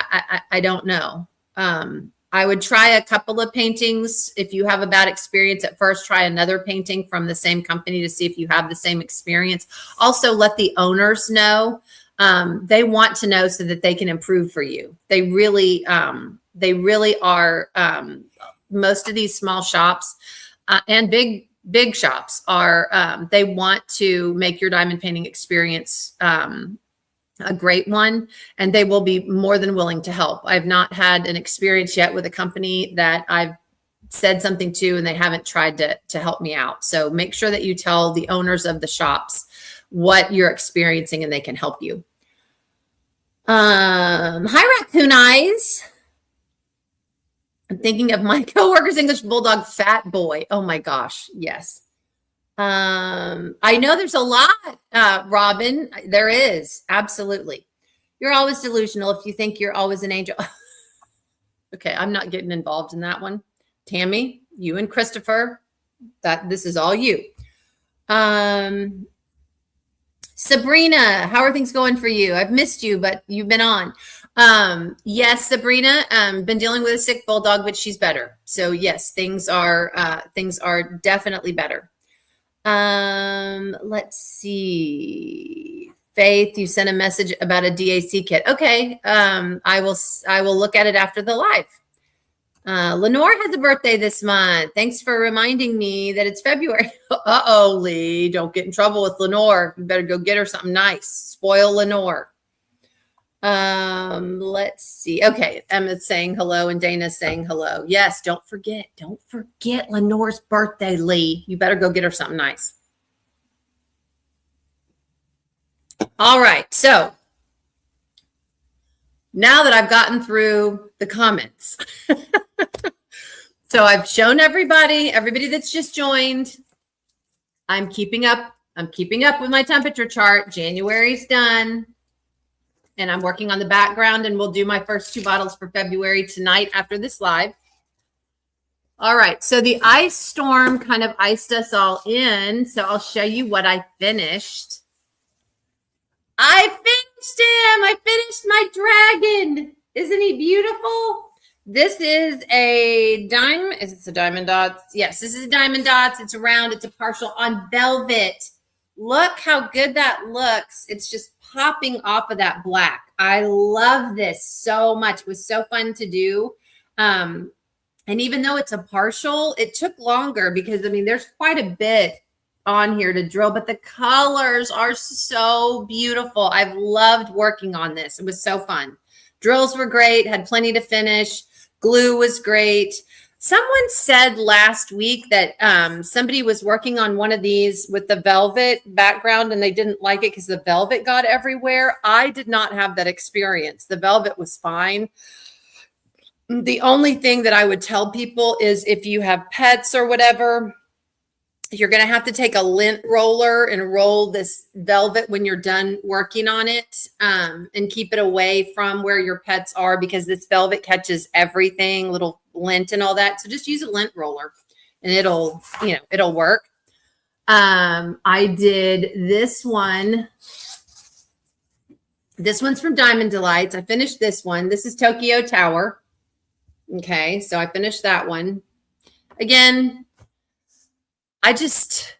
I don't know. I would try a couple of paintings. If you have a bad experience at first, try another painting from the same company to see if you have the same experience. Also, let the owners know. They want to know so that they can improve for you. They really are. Most of these small shops and big shops are, they want to make your diamond painting experience a great one, and they will be more than willing to help. I've not had an experience yet with a company that I've said something to and they haven't tried to help me out. So make sure that you tell the owners of the shops what you're experiencing and they can help you. Hi, Raccoon Eyes. I'm thinking of my coworker's English Bulldog, Fat Boy. Oh my gosh, yes. I know there's a lot, Robin. There is, absolutely. You're always delusional if you think you're always an angel. Okay, I'm not getting involved in that one. Tammy, you and Christopher, this is all you. Sabrina, how are things going for you? I've missed you, but you've been on. Yes, Sabrina, been dealing with a sick bulldog, but she's better. So yes, things are definitely better. Let's see. Faith, you sent a message about a DAC kit. Okay. I will look at it after the live. Lenore has a birthday this month. Thanks for reminding me that it's February. Uh-oh, Lee, don't get in trouble with Lenore. You better go get her something nice. Spoil Lenore. Let's see. Okay, Emma's saying hello and Dana's saying hello. Yes, don't forget Lenore's birthday, Lee. You better go get her something nice. All right, so now that I've gotten through the comments, so I've shown everybody that's just joined. I'm keeping up with my temperature chart. January's done. And I'm working on the background, and we'll do my first 2 bottles for February tonight after this live. All right. So the ice storm kind of iced us all in. So I'll show you what I finished. I finished him. I finished my dragon. Isn't he beautiful? This is a diamond. Is it a diamond dots? Yes, this is a diamond dots. It's round. It's a partial on velvet. Look how good that looks. It's just popping off of that black. I love this so much. It was so fun to do. And even though it's a partial, it took longer because, I mean, there's quite a bit on here to drill, but the colors are so beautiful. I've loved working on this. It was so fun. Drills were great, had plenty to finish. Glue was great. Someone said last week that somebody was working on one of these with the velvet background and they didn't like it because the velvet got everywhere. I did not have that experience. The velvet was fine. The only thing that I would tell people is if you have pets or whatever, you're going to have to take a lint roller and roll this velvet when you're done working on it, and keep it away from where your pets are, because this velvet catches everything, little lint and all that. So just use a lint roller and it'll work. I did this one. This one's from Diamond Delights. I finished this one. This is Tokyo Tower. Okay, so I finished that one. Again, I just,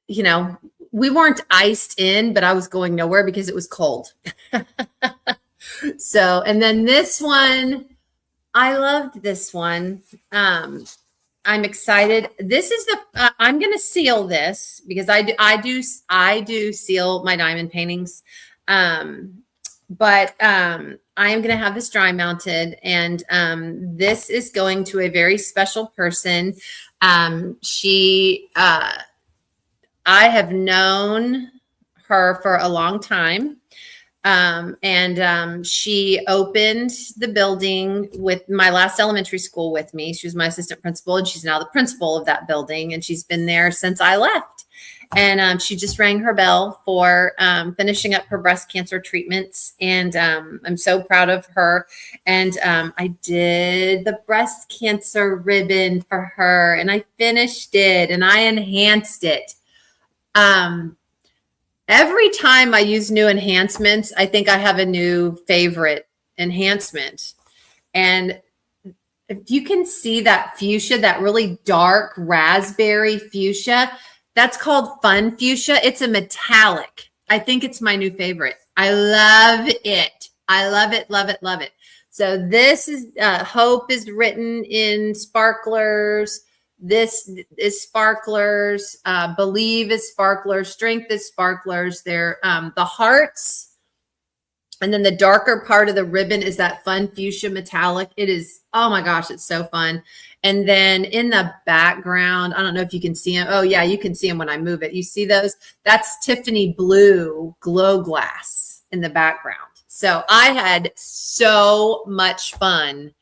we weren't iced in, but I was going nowhere because it was cold. So, and then this one, I loved this one. I'm excited. This is I'm going to seal this because I do seal my diamond paintings. But I am going to have this dry mounted, and this is going to a very special person. I have known her for a long time. And she opened the building with my last elementary school with me. She was my assistant principal, and she's now the principal of that building. And she's been there since I left. And she just rang her bell for finishing up her breast cancer treatments. And I'm so proud of her. And I did the breast cancer ribbon for her, and I finished it and I enhanced it. Every time I use new enhancements, I think I have a new favorite enhancement. And if you can see that fuchsia, that really dark raspberry fuchsia, that's called Fun Fuchsia. It's a metallic. I think it's my new favorite. I love it. I love it, love it, love it. So this is Hope is written in sparklers. This is sparklers. Believe is sparklers. Strength is sparklers. They're the hearts. And then the darker part of the ribbon is that Fun Fuchsia metallic. It is, oh my gosh, it's so fun. And then in the background, I don't know if you can see them. Oh yeah, you can see them when I move it. You see those? That's Tiffany Blue Glow Glass in the background. So I had so much fun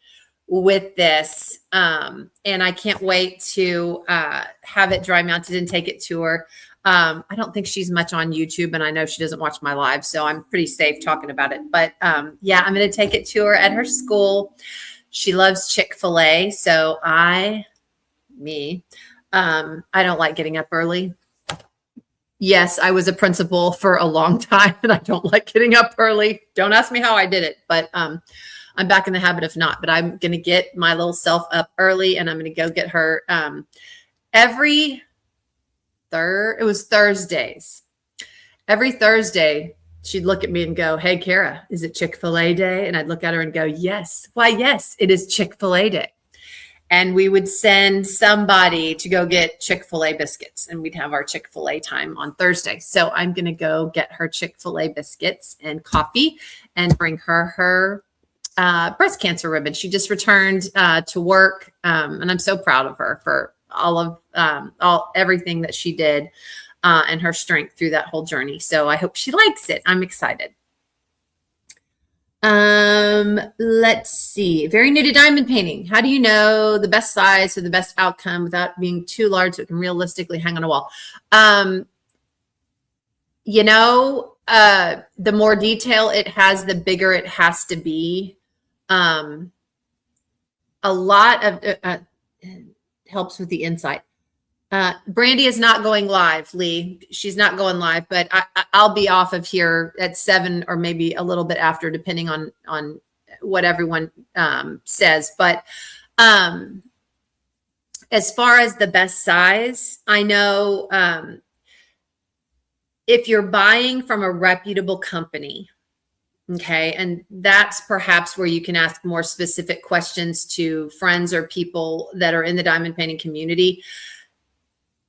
with this. And I can't wait to have it dry mounted and take it to her. I don't think she's much on YouTube, and I know she doesn't watch my live, so I'm pretty safe talking about it. But yeah, I'm going to take it to her at her school. She loves Chick-fil-A. So I don't like getting up early. Yes, I was a principal for a long time, and I don't like getting up early. Don't ask me how I did it, but I'm back in the habit of not. But I'm going to get my little self up early, and I'm going to go get her it was Thursdays. Every Thursday, she'd look at me and go, "Hey, Kara, is it Chick-fil-A day?" And I'd look at her and go, "Yes." "Why, yes, it is Chick-fil-A day." And we would send somebody to go get Chick-fil-A biscuits, and we'd have our Chick-fil-A time on Thursday. So I'm going to go get her Chick-fil-A biscuits and coffee and bring her breast cancer ribbon. She just returned to work, and I'm so proud of her for everything that she did and her strength through that whole journey. So I hope she likes it. I'm excited. Let's see. Very new to diamond painting. How do you know the best size or the best outcome without being too large so it can realistically hang on a wall? The more detail it has, the bigger it has to be. A lot of helps with the insight. Brandy is not going live, Lee. She's not going live, but I'll be off of here at 7 or maybe a little bit after, depending on what everyone says. But as far as the best size, I know if you're buying from a reputable company, okay, and that's perhaps where you can ask more specific questions to friends or people that are in the diamond painting community.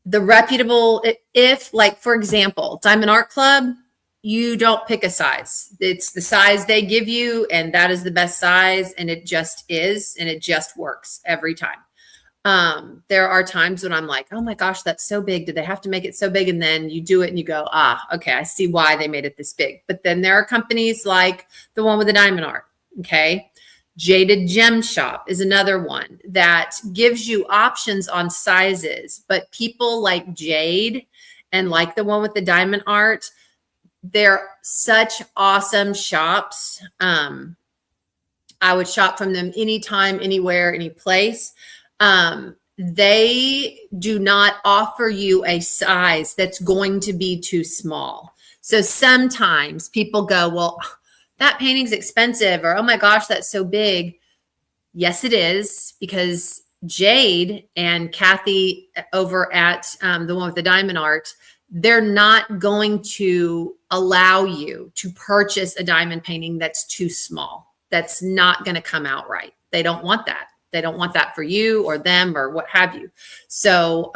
the reputable, if like, for example, Diamond Art Club, you don't pick a size. It's the size they give you, and that is the best size, and it just is, and it just works every time. There are times when I'm like, oh my gosh, that's so big. Did they have to make it so big? And then you do it and you go, okay, I see why they made it this big. But then there are companies like the one with the diamond art. Okay. Jaded Gem Shop is another one that gives you options on sizes, but people like Jade and like the one with the diamond art, they're such awesome shops. I would shop from them anytime, anywhere, any place. They do not offer you a size that's going to be too small. So sometimes people go, well, that painting's expensive, or, oh my gosh, that's so big. Yes, it is, because Jade and Kathy over at the one with the diamond art, they're not going to allow you to purchase a diamond painting that's too small. That's not going to come out right. They don't want that. They don't want that for you or them or what have you. So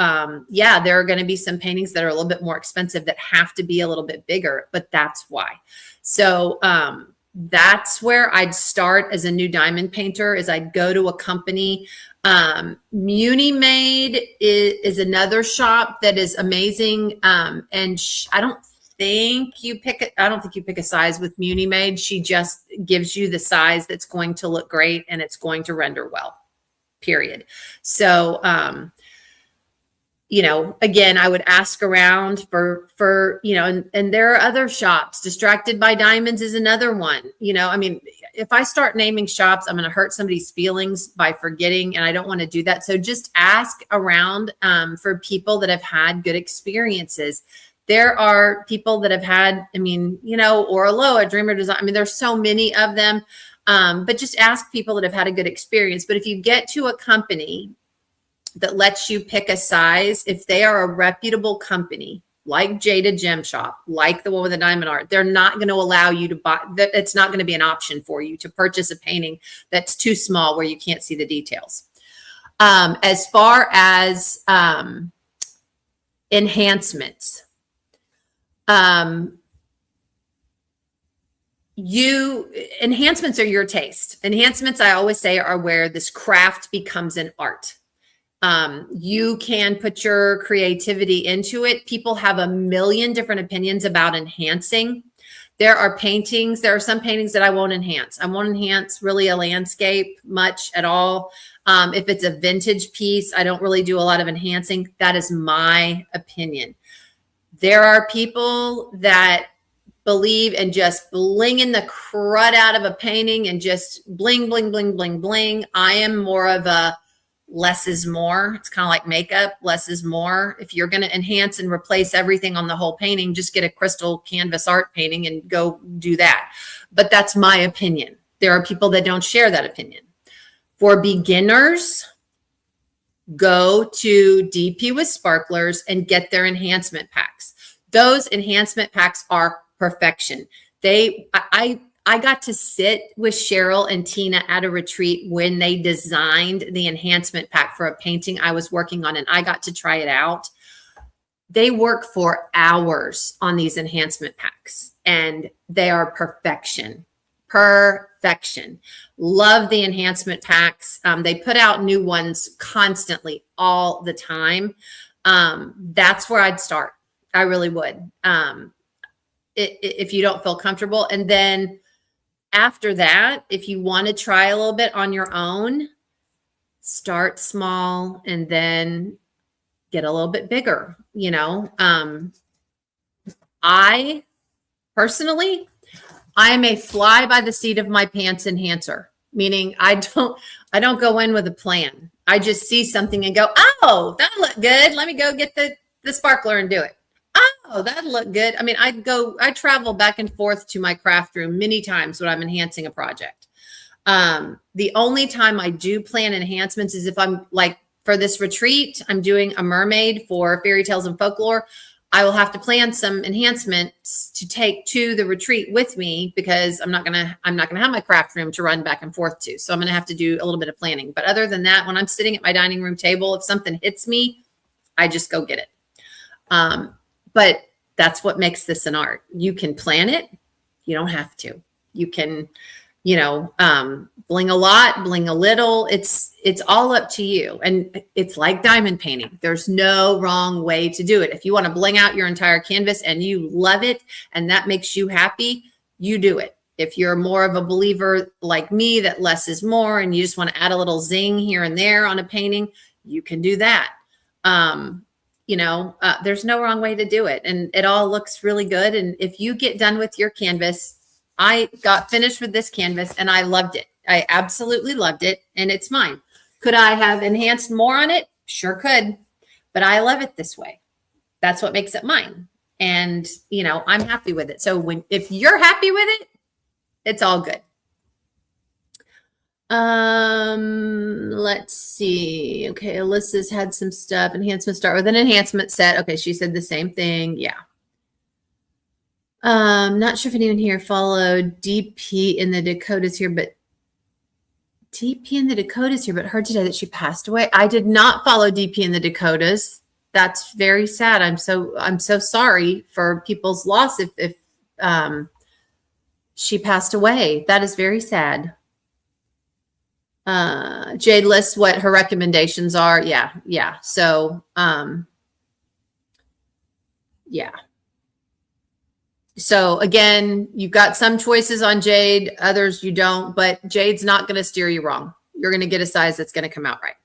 yeah, there are going to be some paintings that are a little bit more expensive that have to be a little bit bigger, but that's why. So that's where I'd start as a new diamond painter, is I'd go to a company. Muni Made is another shop that is amazing. And I don't think you pick a size with Muni Made. She just gives you the size that's going to look great and it's going to render well, period. So, you know, again, I would ask around for, you know, and there are other shops. Distracted by Diamonds is another one. You know, I mean, if I start naming shops, I'm going to hurt somebody's feelings by forgetting, and I don't want to do that. So just ask around for people that have had good experiences. There are people that have had, I mean, you know, Orloa, Dreamer Design. I mean, there's so many of them, but just ask people that have had a good experience. But if you get to a company that lets you pick a size, if they are a reputable company, like Jaded Gem Shop, like the one with the diamond art, they're not going to allow you to buy that. It's not going to be an option for you to purchase a painting that's too small where you can't see the details. As far as enhancements, enhancements are your taste. Enhancements, I always say, are where this craft becomes an art. You can put your creativity into it. People have a million different opinions about enhancing. There are some paintings that I won't enhance. I won't enhance really a landscape much at all. If it's a vintage piece, I don't really do a lot of enhancing. That is my opinion. There are people that believe in just blinging the crud out of a painting and just bling, bling, bling, bling, bling. I am more of a less is more. It's kind of like makeup. Less is more. If you're going to enhance and replace everything on the whole painting, just get a crystal canvas art painting and go do that. But that's my opinion. There are people that don't share that opinion. For beginners, go to DP with Sparklers and get their enhancement packs. Those enhancement packs are perfection. I got to sit with Cheryl and Tina at a retreat when they designed the enhancement pack for a painting I was working on, and I got to try it out. They work for hours on these enhancement packs, and they are perfection. Perfection. Love the enhancement packs. They put out new ones constantly all the time. That's where I'd start. I really would. If you don't feel comfortable. And then after that, if you want to try a little bit on your own, start small and then get a little bit bigger. You know, I personally, I am a fly by the seat of my pants enhancer, meaning I don't go in with a plan. I just see something and go, oh, that looked good. Let me go get the sparkler and do it. Oh, that looked good. I mean, I travel back and forth to my craft room many times when I'm enhancing a project. The only time I do plan enhancements is if I'm like, for this retreat, I'm doing a mermaid for Fairy Tales and Folklore. I will have to plan some enhancements to take to the retreat with me, because I'm not gonna have my craft room to run back and forth to. So I'm gonna have to do a little bit of planning. But other than that, when I'm sitting at my dining room table, if something hits me, I just go get it. But that's what makes this an art. You can plan it. You don't have to. You can, bling a lot, bling a little. It's all up to you. And it's like diamond painting. There's no wrong way to do it. If you want to bling out your entire canvas and you love it and that makes you happy, you do it. If you're more of a believer like me that less is more and you just want to add a little zing here and there on a painting, you can do that. There's no wrong way to do it. And it all looks really good. And if you get done with your canvas, I got finished with this canvas and I loved it. I absolutely loved it. And it's mine. Could I have enhanced more on it? Sure could. But I love it this way. That's what makes it mine. And, I'm happy with it. So if you're happy with it, it's all good. Let's see. Okay, Alyssa's had some stuff. Enhancement, start with an enhancement set. Okay, she said the same thing. Yeah. Not sure if anyone here followed DP in the Dakotas here, but heard today that she passed away. I did not follow DP in the Dakotas. That's very sad. I'm so sorry for people's loss if she passed away. That is very sad. Jade lists what her recommendations are. Yeah. So, yeah. So again, you've got some choices on Jade, others you don't, but Jade's not going to steer you wrong. You're going to get a size that's going to come out right.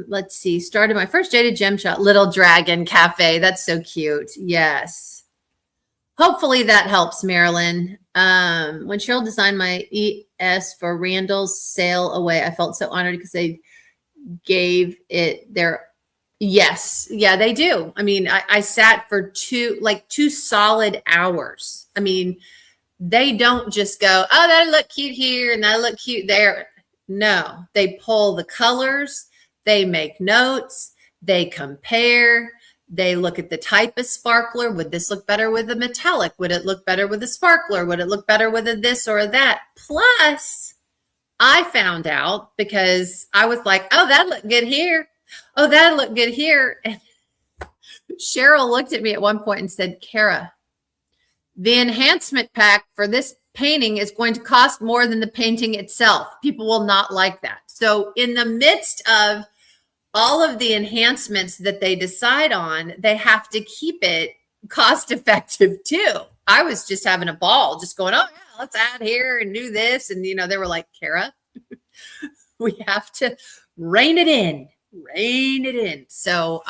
Let's see. Started my first jaded gem shop, Little Dragon Cafe. That's so cute. Yes. Hopefully that helps, Marilyn. When Cheryl designed my ES for Randall's sail away, I felt so honored because they gave it their, yes. Yeah, they do. I mean, I sat for two solid hours. I mean, they don't just go, oh, that look cute here and that look cute there. No, they pull the colors, they make notes, they compare. They look at the type of sparkler. Would this look better with a metallic? Would it look better with a sparkler? Would it look better with a this or a that? Plus, I found out because I was like, oh, that looked good here. Oh, that looked good here. And Cheryl looked at me at one point and said, Kara, the enhancement pack for this painting is going to cost more than the painting itself. People will not like that. So in the midst of all of the enhancements that they decide on, they have to keep it cost effective too. I was just having a ball, just going, oh yeah, let's add here and do this. And, they were like, Kara, we have to rein it in. So,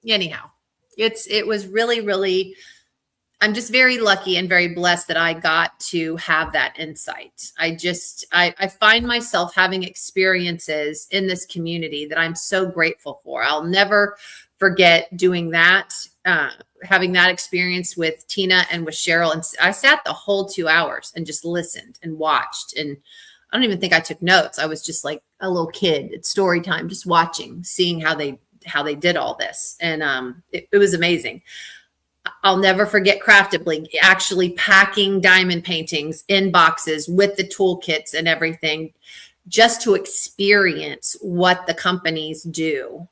anyhow, it was really, really, I'm just very lucky and very blessed that I got to have that insight. I find myself having experiences in this community that I'm so grateful for. I'll never forget doing that, having that experience with Tina and with Cheryl. And I sat the whole 2 hours and just listened and watched. And I don't even think I took notes. I was just like a little kid at story time, just watching, seeing how they did all this. And it was amazing. I'll never forget Craftably actually packing diamond paintings in boxes with the toolkits and everything just to experience what the companies do.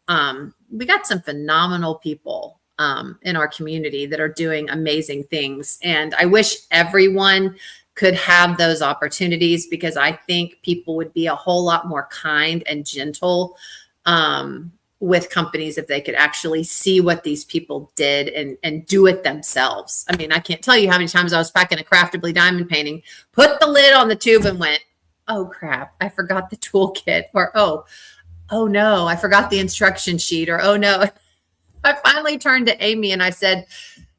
We got some phenomenal people in our community that are doing amazing things. And I wish everyone could have those opportunities because I think people would be a whole lot more kind and gentle with companies if they could actually see what these people did and do it themselves. I mean, I can't tell you how many times I was packing a Craftably diamond painting, put the lid on the tube and went, oh crap, I forgot the toolkit, or oh no, I forgot the instruction sheet, or oh no. I finally turned to Amy and I said,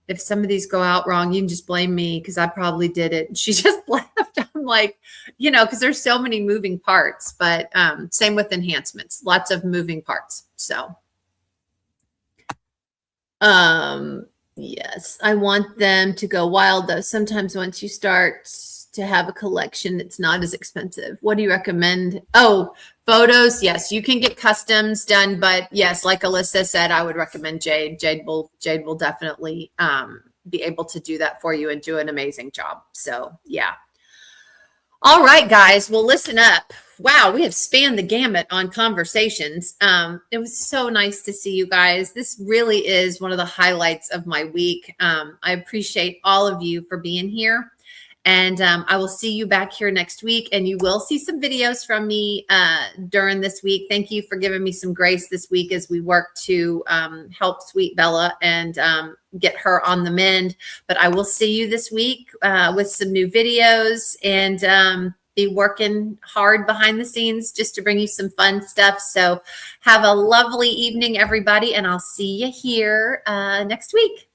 if some of these go out wrong, you can just blame me because I probably did it. And she just laughed. I'm like, because there's so many moving parts, but same with enhancements, lots of moving parts. So, yes, I want them to go wild though. Sometimes once you start to have a collection, it's not as expensive. What do you recommend? Oh, photos. Yes, you can get customs done, but yes, like Alyssa said, I would recommend Jade. Jade will definitely be able to do that for you and do an amazing job. So yeah. All right, guys. Well, listen up. Wow, we have spanned the gamut on conversations. It was so nice to see you guys. This really is one of the highlights of my week. I appreciate all of you for being here. And I will see you back here next week. And you will see some videos from me during this week. Thank you for giving me some grace this week as we work to help Sweet Bella and get her on the mend. But I will see you this week with some new videos and be working hard behind the scenes just to bring you some fun stuff. So have a lovely evening, everybody. And I'll see you here next week.